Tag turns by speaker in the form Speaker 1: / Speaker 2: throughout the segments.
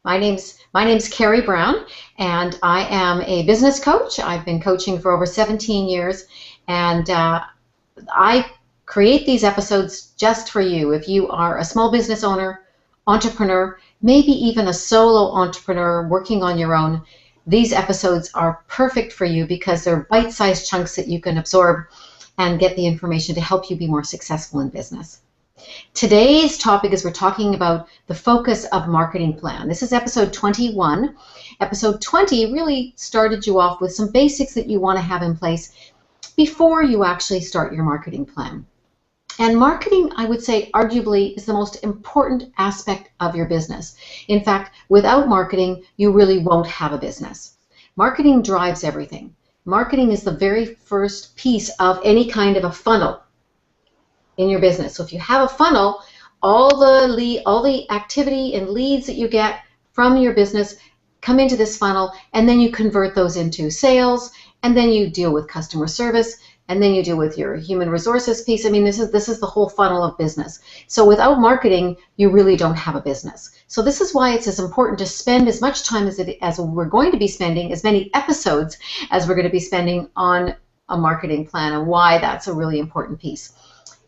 Speaker 1: My name's Kerry Brown, and I am a business coach. I've been coaching for over 17 years, and I create these episodes just for you. If you are a small business owner, entrepreneur, maybe even a solo entrepreneur working on your own, these episodes are perfect for you because they're bite-sized chunks that you can absorb and get the information to help you be more successful in business. Today's topic is we're talking about the focus of marketing plan. This is episode 21. Episode 20 really started you off with some basics that you want to have in place before you actually start your marketing plan. And marketing, I would say, arguably is the most important aspect of your business. In fact, without marketing, you really won't have a business. Marketing drives everything. Marketing is the very first piece of any kind of a funnel in your business. So if you have a funnel, all the activity and leads that you get from your business come into this funnel, and then you convert those into sales, and then you deal with customer service, and then you deal with your human resources piece. I mean, this is the whole funnel of business. So without marketing, you really don't have a business. So this is why it's as important to spend as much time as we're going to be spending, as many episodes as we're going to be spending on a marketing plan, and why that's a really important piece.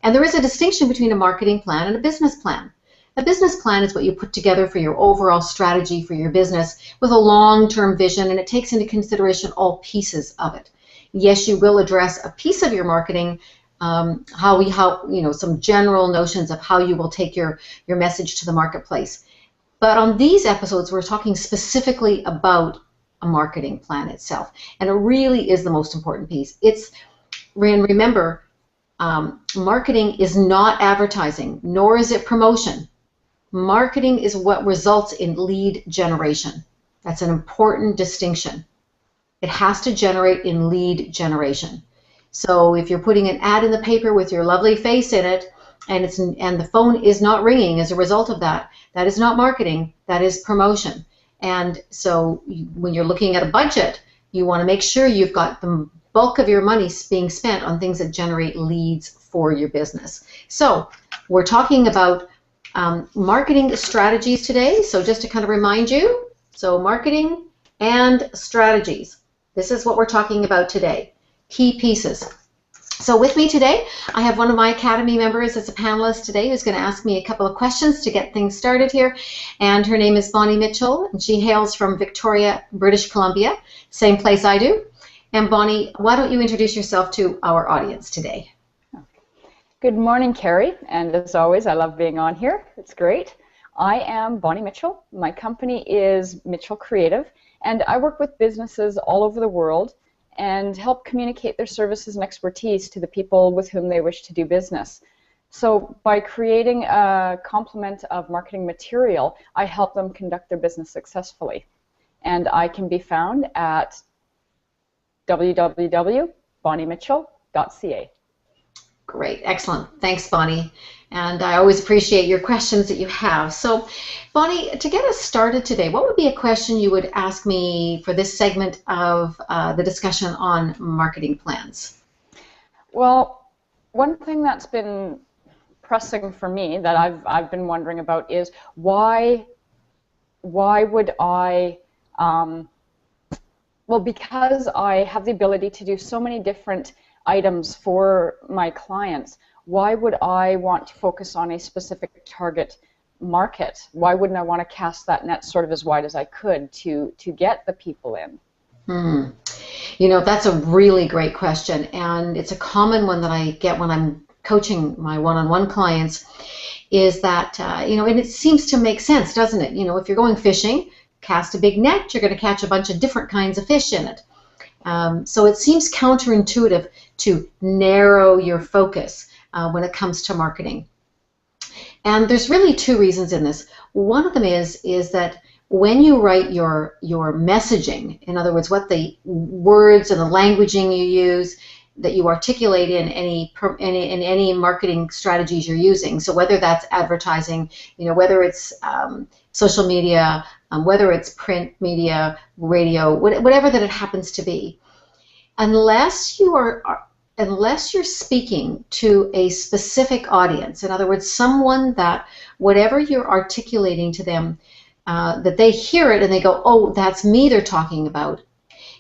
Speaker 1: And there is a distinction between a marketing plan and a business plan. A business plan is what you put together for your overall strategy for your business with a long-term vision, and it takes into consideration all pieces of it. Yes, you will address a piece of your marketing, some general notions of how you will take your message to the marketplace. But on these episodes, we're talking specifically about a marketing plan itself, and it really is the most important piece. Remember, marketing is not advertising, nor is it promotion. Marketing is what results in lead generation. That's an important distinction. It has to generate in lead generation. So if you're putting an ad in the paper with your lovely face in it, and the phone is not ringing as a result of that, that is not marketing, that is promotion. And so when you're looking at a budget, you want to make sure you've got the bulk of your money being spent on things that generate leads for your business. So we're talking about marketing strategies today. So just to kind of remind you, so marketing and strategies. This is what we're talking about today. Key pieces. So with me today, I have one of my Academy members as a panelist today who's going to ask me a couple of questions to get things started here. And her name is Bonnie Mitchell, and she hails from Victoria, British Columbia, same place I do. And Bonnie, why don't you introduce yourself to our audience today?
Speaker 2: Good morning, Kerry, and as always, I love being on here. It's great. I am Bonnie Mitchell. My company is Mitchell Creative, and I work with businesses all over the world and help communicate their services and expertise to the people with whom they wish to do business. So by creating a complement of marketing material, I help them conduct their business successfully. And I can be found at www.bonniemitchell.ca.
Speaker 1: Great, excellent. Thanks, Bonnie. And I always appreciate your questions that you have. So, Bonnie, to get us started today, what would be a question you would ask me for this segment of the discussion on marketing plans?
Speaker 2: Well, one thing that's been pressing for me that I've been wondering about is why would I well, because I have the ability to do so many different items for my clients, why would I want to focus on a specific target market? Why wouldn't I want to cast that net sort of as wide as I could to get the people in?
Speaker 1: You know, that's a really great question, and it's a common one that I get when I'm coaching my one-on-one clients, is that, and it seems to make sense, doesn't it? You know, if you're going fishing, cast a big net, you're going to catch a bunch of different kinds of fish in it. So it seems counterintuitive to narrow your focus when it comes to marketing. And there's really two reasons in this. One of them is that when you write your messaging, in other words, what the words and the languaging you use, that you articulate in any marketing strategies you're using. So whether that's advertising, whether it's social media, whether it's print media, radio, whatever that it happens to be, unless you're speaking to a specific audience, in other words, someone that whatever you're articulating to them that they hear it and they go, oh, that's me they're talking about,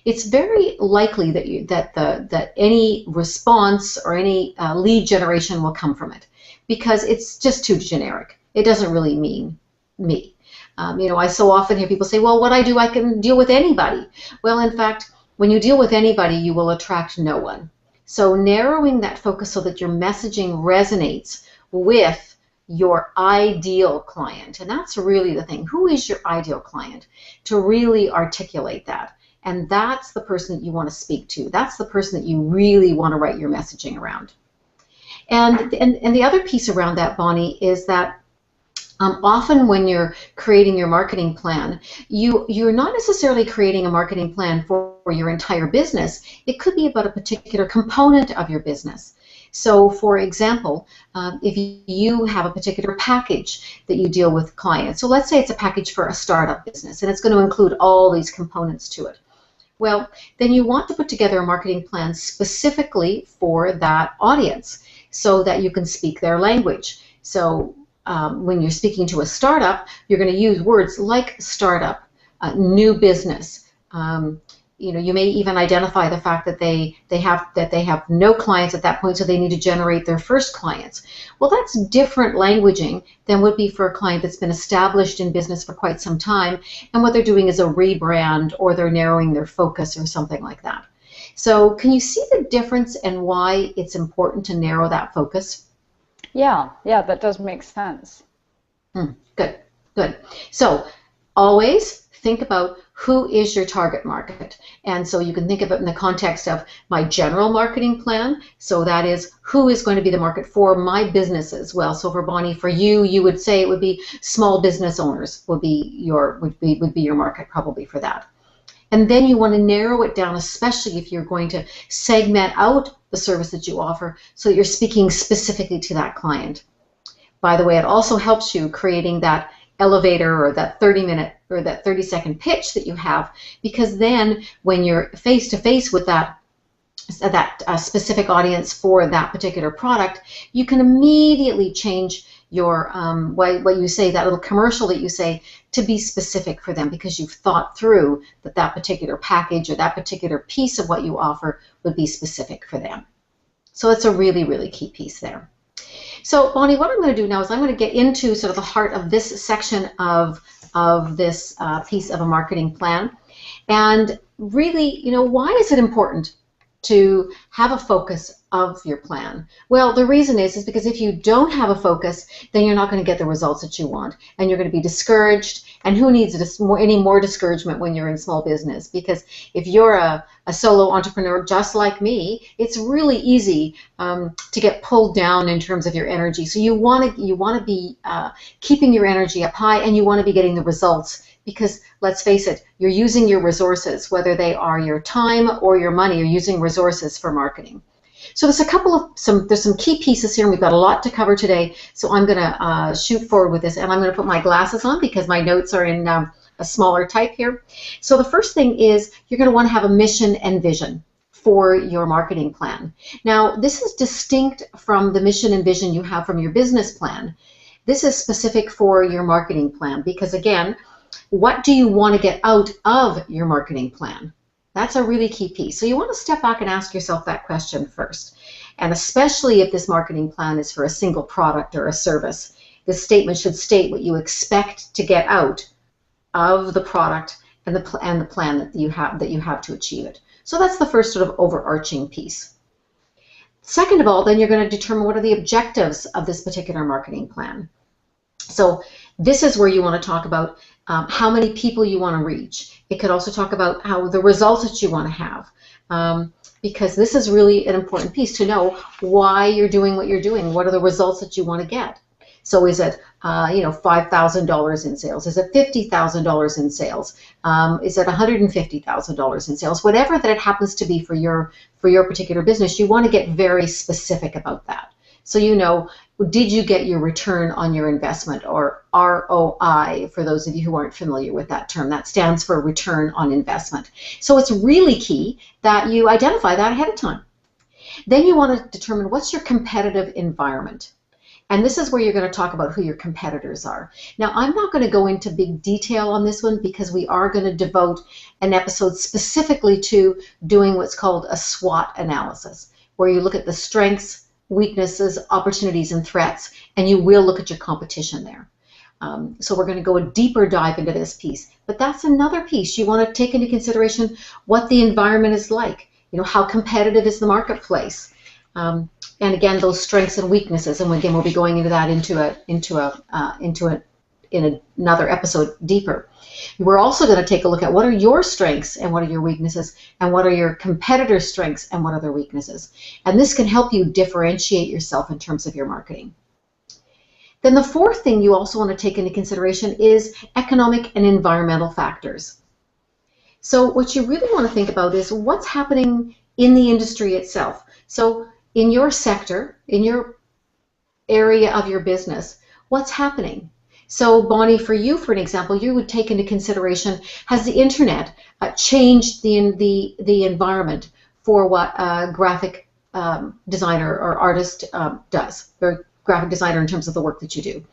Speaker 1: it's very likely that any response or any lead generation will come from it, because it's just too generic. It doesn't really mean me. I so often hear people say, well, what I do, I can deal with anybody. Well, in fact, when you deal with anybody, you will attract no one. So narrowing that focus so that your messaging resonates with your ideal client, and that's really the thing. Who is your ideal client? To really articulate that. And that's the person that you want to speak to. That's the person that you really want to write your messaging around. And the other piece around that, Bonnie, is that often when you're creating your marketing plan, you're not necessarily creating a marketing plan for your entire business. It could be about a particular component of your business. So, for example, if you have a particular package that you deal with clients, so let's say it's a package for a startup business, and it's going to include all these components to it. Well, then you want to put together a marketing plan specifically for that audience so that you can speak their language. So when you're speaking to a startup, you're going to use words like startup, new business. You may even identify the fact that they have no clients at that point, so they need to generate their first clients. Well, that's different languaging than would be for a client that's been established in business for quite some time, and what they're doing is a rebrand, or they're narrowing their focus or something like that. So can you see the difference and why it's important to narrow that focus?
Speaker 2: Yeah, that does make sense.
Speaker 1: Good. So always think about who is your target market. And so you can think of it in the context of my general marketing plan. So that is, who is going to be the market for my businesses? Well, so for Bonnie, for you would say it would be small business owners would be your market probably for that. And then you want to narrow it down, especially if you're going to segment out the service that you offer so that you're speaking specifically to that client. By the way, it also helps you creating that elevator or that 30-minute or that 30-second pitch that you have, because then when you're face to face with that specific audience for that particular product, you can immediately change your what you say, that little commercial that you say, to be specific for them, because you've thought through that particular package or that particular piece of what you offer would be specific for them. So it's a really, really key piece there. So Bonnie, what I'm going to do now is I'm going to get into sort of the heart of this section of this piece of a marketing plan. And really, why is it important to have a focus of your plan? Well, the reason is because if you don't have a focus, then you're not going to get the results that you want, and you're going to be discouraged. And who needs any more discouragement when you're in small business? Because if you're a solo entrepreneur just like me, it's really easy to get pulled down in terms of your energy. So you want to be keeping your energy up high, and you want to be getting the results. Because let's face it, you're using your resources, whether they are your time or your money, you're using resources for marketing. So there's some key pieces here, and we've got a lot to cover today. So I'm going to shoot forward with this, and I'm going to put my glasses on because my notes are in a smaller type here. So the first thing is you're going to want to have a mission and vision for your marketing plan. Now, this is distinct from the mission and vision you have from your business plan. This is specific for your marketing plan because, again, what do you want to get out of your marketing plan? That's a really key piece. So you want to step back and ask yourself that question first. And especially if this marketing plan is for a single product or a service, this statement should state what you expect to get out of the product and the plan that you have to achieve it. So that's the first sort of overarching piece. Second of all, then you're going to determine what are the objectives of this particular marketing plan. So this is where you want to talk about how many people you want to reach. It could also talk about how the results that you want to have, because this is really an important piece to know why you're doing what you're doing. What are the results that you want to get? So is it $5,000 in sales? Is it $50,000 in sales? Is it $150,000 in sales? Whatever that it happens to be for your particular business, you want to get very specific about that. So did you get your return on your investment, or ROI, for those of you who aren't familiar with that term? That stands for return on investment. So it's really key that you identify that ahead of time. Then you want to determine what's your competitive environment. And this is where you're going to talk about who your competitors are. Now, I'm not going to go into big detail on this one because we are going to devote an episode specifically to doing what's called a SWOT analysis, where you look at the strengths, weaknesses, opportunities, and threats, and you will look at your competition there. So we're going to go a deeper dive into this piece. But that's another piece. You want to take into consideration what the environment is like. How competitive is the marketplace? And again, those strengths and weaknesses. And again, we'll be going into that in another episode deeper. We're also going to take a look at what are your strengths and what are your weaknesses, and what are your competitors' strengths and what are their weaknesses. And this can help you differentiate yourself in terms of your marketing. Then the fourth thing you also want to take into consideration is economic and environmental factors. So what you really want to think about is what's happening in the industry itself. So in your sector, in your area of your business, what's happening? So Bonnie, for you, for an example, you would take into consideration, has the internet changed the environment for what a graphic designer or artist does, or graphic designer in terms of the work that you do?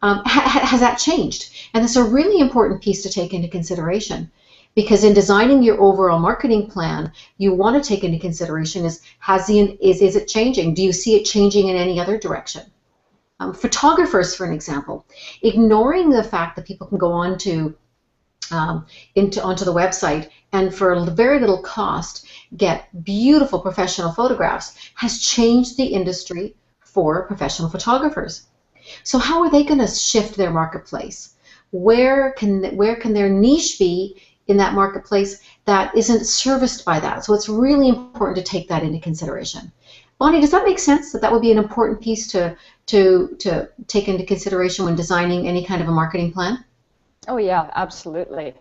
Speaker 1: Has that changed? And that's a really important piece to take into consideration, because in designing your overall marketing plan, you want to take into consideration is it changing? Do you see it changing in any other direction? Photographers, for an example, ignoring the fact that people can go onto the website and for very little cost get beautiful professional photographs has changed the industry for professional photographers. So how are they going to shift their marketplace? Where can their niche be in that marketplace that isn't serviced by that? So it's really important to take that into consideration. Bonnie, does that make sense? That would be an important piece to take into consideration when designing any kind of a marketing plan?
Speaker 2: Oh yeah, absolutely.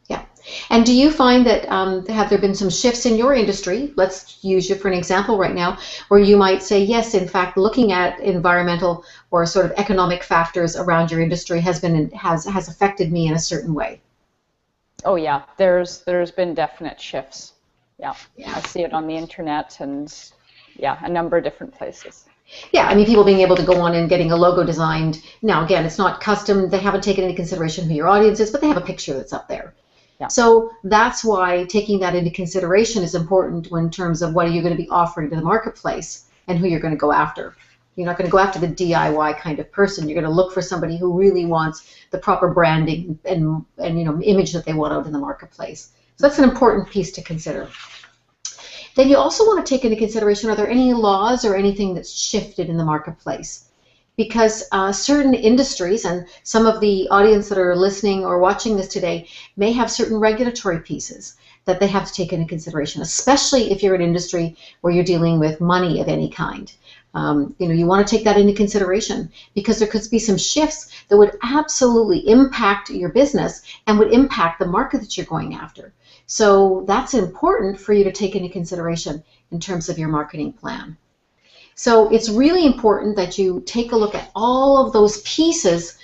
Speaker 1: Yeah. And do you find that have there been some shifts in your industry? Let's use you for an example right now, where you might say, yes, in fact, looking at environmental or sort of economic factors around your industry has affected me in a certain way.
Speaker 2: Oh yeah, there's been definite shifts. Yeah, I see it on the internet and a number of different places.
Speaker 1: Yeah, I mean, people being able to go on and getting a logo designed. Now, again, it's not custom. They haven't taken into consideration who your audience is, but they have a picture that's up there. Yeah. So that's why taking that into consideration is important in terms of what are you going to be offering to the marketplace and who you're going to go after. You're not going to go after the DIY kind of person. You're going to look for somebody who really wants the proper branding and image that they want out in the marketplace. So that's an important piece to consider. Then you also want to take into consideration, are there any laws or anything that's shifted in the marketplace? Because certain industries, and some of the audience that are listening or watching this today may have certain regulatory pieces that they have to take into consideration, especially if you're an industry where you're dealing with money of any kind. You want to take that into consideration, because there could be some shifts that would absolutely impact your business and would impact the market that you're going after. So that's important for you to take into consideration in terms of your marketing plan. So it's really important that you take a look at all of those pieces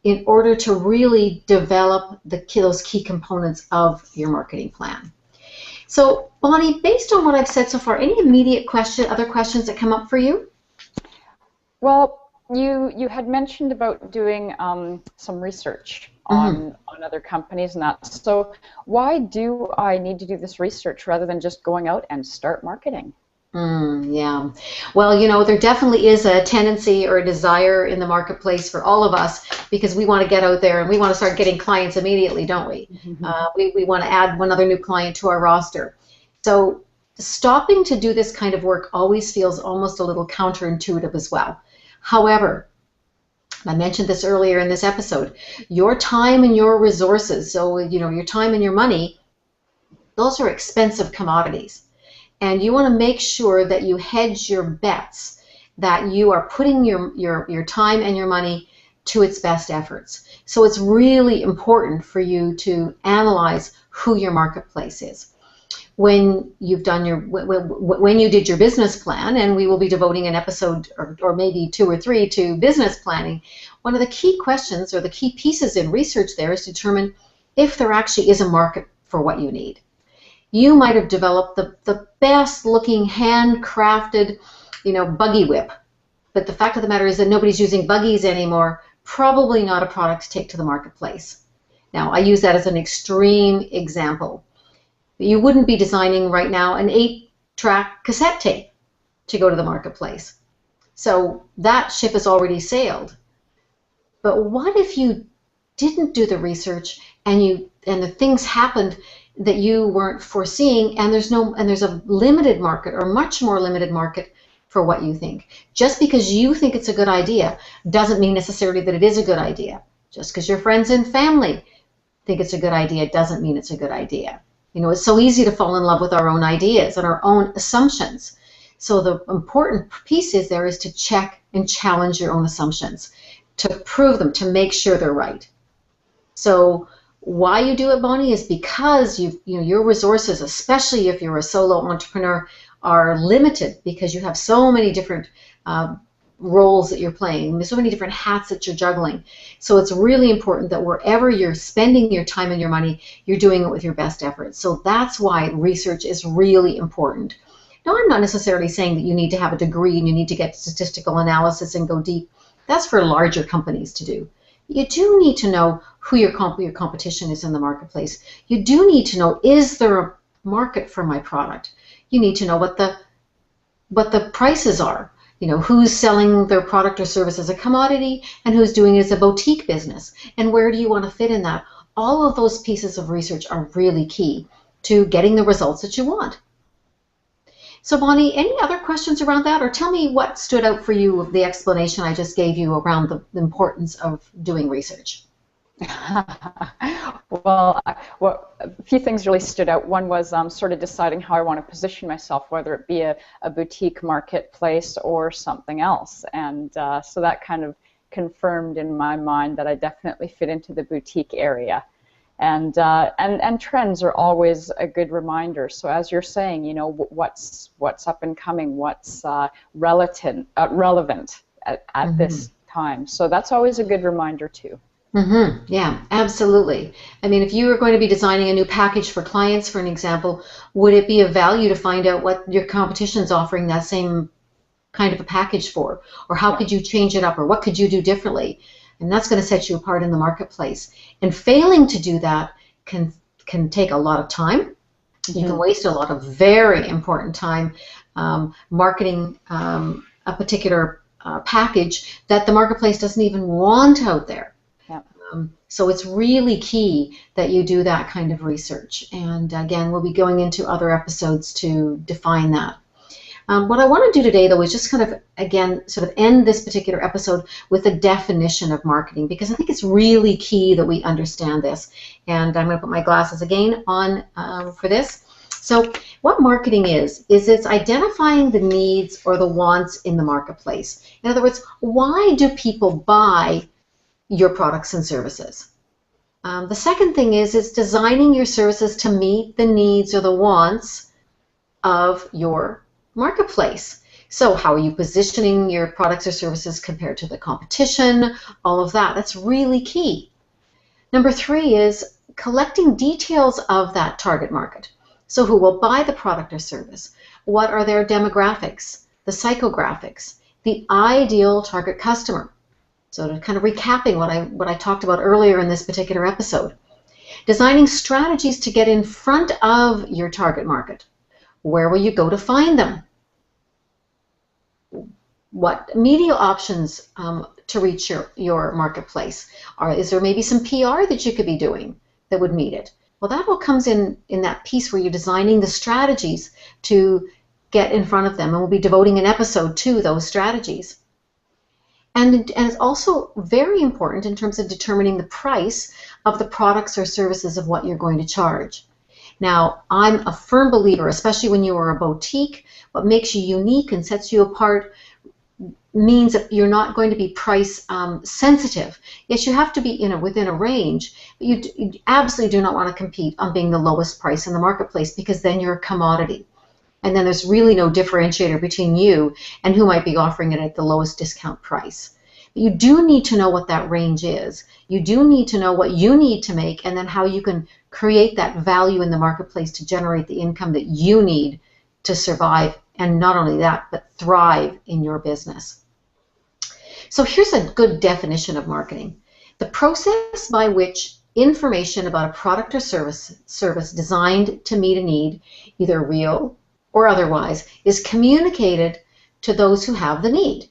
Speaker 1: in order to really develop those key components of your marketing plan. So Bonnie, based on what I've said so far, any immediate other questions that come up for you?
Speaker 2: Well, you had mentioned about doing some research on other companies and that. So why do I need to do this research rather than just going out and start marketing?
Speaker 1: Yeah. Well, there definitely is a tendency or a desire in the marketplace for all of us, because we want to get out there and we want to start getting clients immediately, don't we? We want to add one other new client to our roster. So stopping to do this kind of work always feels almost a little counterintuitive as well. However, I mentioned this earlier in this episode, your time and your resources, so your time and your money, those are expensive commodities. And you want to make sure that you hedge your bets, that you are putting your time and your money to its best efforts. So it's really important for you to analyze who your marketplace is. When you've done when you did your business plan, and we will be devoting an episode or maybe 2 or 3 to business planning, one of the key questions or the key pieces in research there is to determine if there actually is a market for what you need. You might have developed the best looking handcrafted, buggy whip, but the fact of the matter is that nobody's using buggies anymore. Probably not a product to take to the marketplace. Now, I use that as an extreme example. You wouldn't be designing right now an 8-track cassette tape to go to the marketplace. So that ship has already sailed. But what if you didn't do the research and the things happened that you weren't foreseeing, and there's a limited market, or much more limited market, for what you think. Just because you think it's a good idea doesn't mean necessarily that it is a good idea. Just because your friends and family think it's a good idea doesn't mean it's a good idea. You know, it's so easy to fall in love with our own ideas and our own assumptions. So the important piece is to check and challenge your own assumptions, to prove them, to make sure they're right. So why you do it, Bonnie, is because your resources, especially if you're a solo entrepreneur, are limited, because you have so many different roles that you're playing. There's so many different hats that you're juggling. So it's really important that wherever you're spending your time and your money, you're doing it with your best effort. So that's why research is really important. Now, I'm not necessarily saying that you need to have a degree and you need to get statistical analysis and go deep. That's for larger companies to do. You do need to know who your competition is in the marketplace. You do need to know, is there a market for my product? You need to know what the prices are. You know, who's selling their product or service as a commodity and who's doing it as a boutique business, and where do you want to fit in that? All of those pieces of research are really key to getting the results that you want. So Bonnie, any other questions around that, or tell me what stood out for you of the explanation I just gave you around the importance of doing research?
Speaker 2: Well, a few things really stood out. One was sort of deciding how I want to position myself, whether it be a boutique marketplace or something else. And so that kind of confirmed in my mind that I definitely fit into the boutique area. And trends are always a good reminder. So as you're saying, you know, what's up and coming, what's relevant at this time. So that's always a good reminder too.
Speaker 1: Yeah, absolutely. I mean, if you were going to be designing a new package for clients, for an example, would it be of value to find out what your competition's offering that same kind of a package for? Or how could you change it up? Or what could you do differently? And that's going to set you apart in the marketplace. And failing to do that can take a lot of time. You can waste a lot of very important time marketing a particular package that the marketplace doesn't even want out there. So it's really key that you do that kind of research. And again, we'll be going into other episodes to define that. What I want to do today, though, is just kind of, again, sort of end this particular episode with a definition of marketing, because I think it's really key that we understand this. And I'm going to put my glasses again on for this. So what marketing is it's identifying the needs or the wants in the marketplace. In other words, why do people buy your products and services? The second thing is it's designing your services to meet the needs or the wants of your marketplace. So how are you positioning your products or services compared to the competition? All of that. That's really key. Number 3 is collecting details of that target market. So who will buy the product or service? What are their demographics, the psychographics, the ideal target customer? So to kind of recapping what I talked about earlier in this particular episode. Designing strategies to get in front of your target market. Where will you go to find them? What media options to reach your marketplace? Is there maybe some PR that you could be doing that would meet it? Well, that all comes in that piece where you're designing the strategies to get in front of them, and we'll be devoting an episode to those strategies. And it's also very important in terms of determining the price of the products or services of what you're going to charge. Now, I'm a firm believer, especially when you are a boutique, what makes you unique and sets you apart means that you're not going to be price sensitive. Yes, you have to be within a range, but you absolutely do not want to compete on being the lowest price in the marketplace, because then you're a commodity. And then there's really no differentiator between you and who might be offering it at the lowest discount price. But you do need to know what that range is. You do need to know what you need to make, and then how you can create that value in the marketplace to generate the income that you need to survive, and not only that, but thrive in your business. So here's a good definition of marketing. The process by which information about a product or service designed to meet a need, either real or otherwise, is communicated to those who have the need.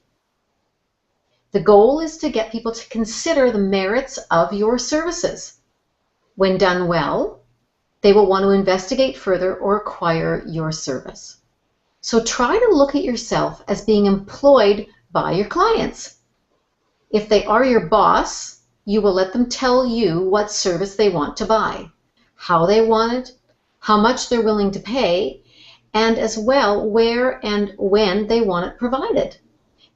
Speaker 1: The goal is to get people to consider the merits of your services. When done well, they will want to investigate further or acquire your service. So try to look at yourself as being employed by your clients. If they are your boss, you will let them tell you what service they want to buy, how they want it, how much they're willing to pay, and as well where and when they want it provided.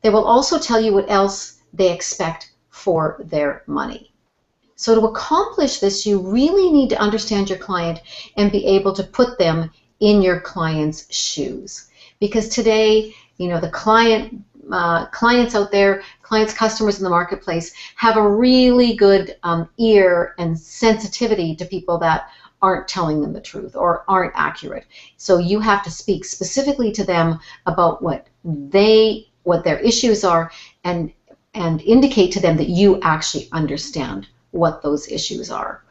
Speaker 1: They will also tell you what else they expect for their money. So to accomplish this, you really need to understand your client and be able to put them in your client's shoes. Because today, the clients out there, clients, customers in the marketplace have a really good ear and sensitivity to people that aren't telling them the truth or aren't accurate. So you have to speak specifically to them about what their issues are and indicate to them that you actually understand what those issues are.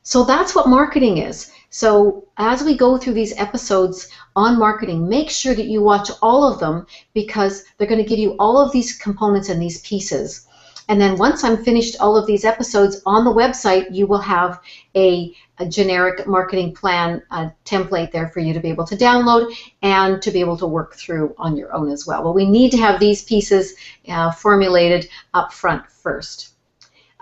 Speaker 1: So that's what marketing is. So as we go through these episodes on marketing, make sure that you watch all of them, because they're going to give you all of these components and these pieces. And then once I'm finished all of these episodes on the website, you will have a generic marketing plan template there for you to be able to download and to be able to work through on your own as well. Well, we need to have these pieces formulated up front first.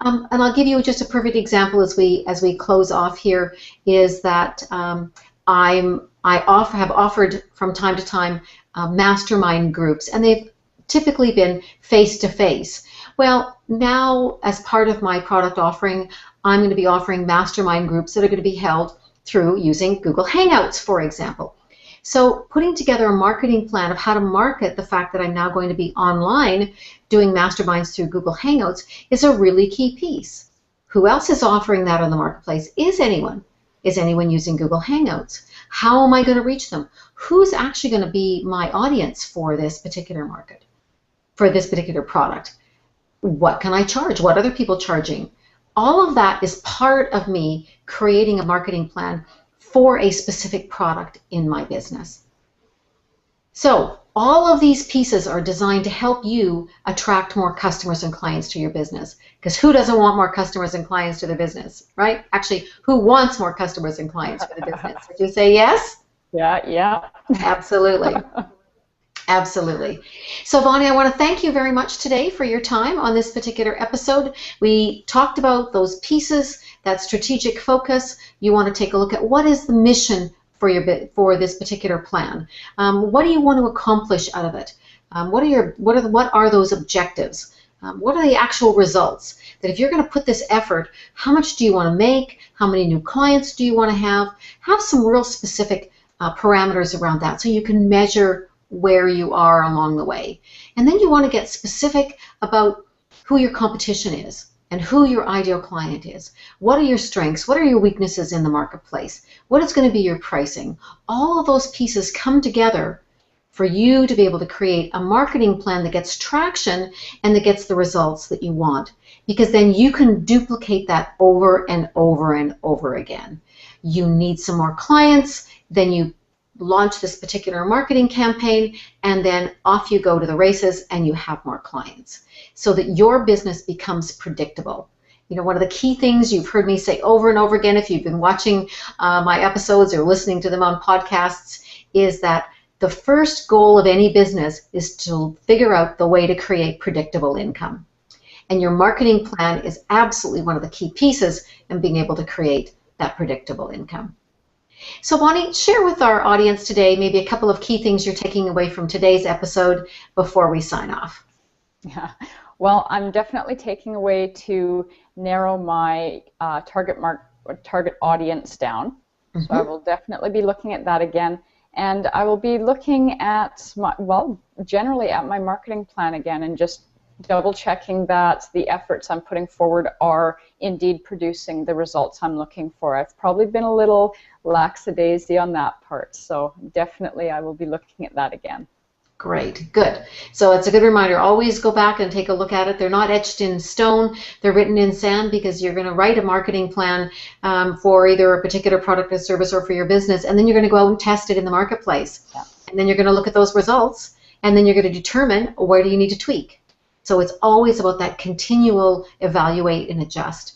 Speaker 1: And I'll give you just a perfect example as we close off here, is that I have offered from time to time MasterMind groups, and they've typically been face-to-face. Well, now as part of my product offering, I'm going to be offering MasterMind groups that are going to be held through using Google Hangouts, for example. So putting together a marketing plan of how to market the fact that I'm now going to be online doing masterminds through Google Hangouts is a really key piece. Who else is offering that on the marketplace? Is anyone? Is anyone using Google Hangouts? How am I going to reach them? Who's actually going to be my audience for this particular market, for this particular product? What can I charge? What are other people charging? All of that is part of me creating a marketing plan for a specific product in my business. So all of these pieces are designed to help you attract more customers and clients to your business. Because who doesn't want more customers and clients to their business, right? Actually, who wants more customers and clients for the business? Would you say yes?
Speaker 2: Yeah.
Speaker 1: Absolutely. Absolutely. So Bonnie, I want to thank you very much today for your time on this particular episode. We talked about those pieces, that strategic focus. You want to take a look at what is the mission for this particular plan. What do you want to accomplish out of it? What are those objectives? What are the actual results? That if you're going to put this effort, how much do you want to make? How many new clients do you want to have? Have some real specific parameters around that so you can measure where you are along the way. And then you want to get specific about who your competition is and who your ideal client is. What are your strengths? What are your weaknesses in the marketplace? What is going to be your pricing? All of those pieces come together for you to be able to create a marketing plan that gets traction and that gets the results that you want, because then you can duplicate that over and over and over again. You need some more clients, then you launch this particular marketing campaign, and then off you go to the races and you have more clients, so that your business becomes predictable. One of the key things you've heard me say over and over again, if you've been watching my episodes or listening to them on podcasts, is that the first goal of any business is to figure out the way to create predictable income. And your marketing plan is absolutely one of the key pieces in being able to create that predictable income. So Bonnie, share with our audience today maybe a couple of key things you're taking away from today's episode before we sign off.
Speaker 2: Yeah. Well, I'm definitely taking away to narrow my target audience down. Mm-hmm. So I will definitely be looking at that again. And I will be looking at, generally at my marketing plan again, and just double checking that the efforts I'm putting forward are indeed producing the results I'm looking for. I've probably been a little lackadaisy on that part, so definitely I will be looking at that again.
Speaker 1: Great, good. So it's a good reminder. Always go back and take a look at it. They're not etched in stone. They're written in sand because you're going to write a marketing plan for either a particular product or service or for your business, and then you're going to go out and test it in the marketplace.
Speaker 2: Yeah.
Speaker 1: And then you're going to look at those results, and then you're going to determine where do you need to tweak. So it's always about that continual evaluate and adjust.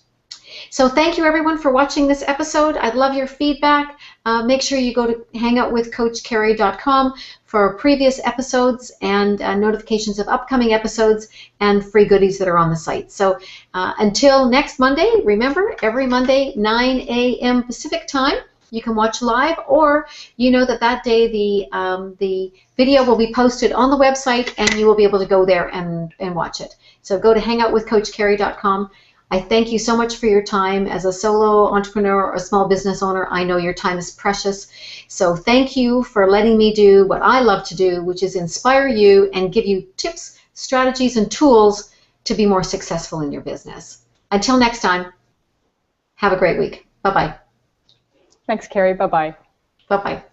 Speaker 1: So thank you everyone for watching this episode. I'd love your feedback. Make sure you go to hangoutwithcoachkerry.com for previous episodes and notifications of upcoming episodes and free goodies that are on the site. So until next Monday, remember every Monday 9 a.m. Pacific time you can watch live, or you know that day the video will be posted on the website and you will be able to go there and watch it. So go to hangoutwithcoachkerry.com. I thank you so much for your time. As a solo entrepreneur or a small business owner, I know your time is precious. So thank you for letting me do what I love to do, which is inspire you and give you tips, strategies, and tools to be more successful in your business. Until next time, have a great week. Bye-bye.
Speaker 2: Thanks, Kerry. Bye-bye.
Speaker 1: Bye-bye.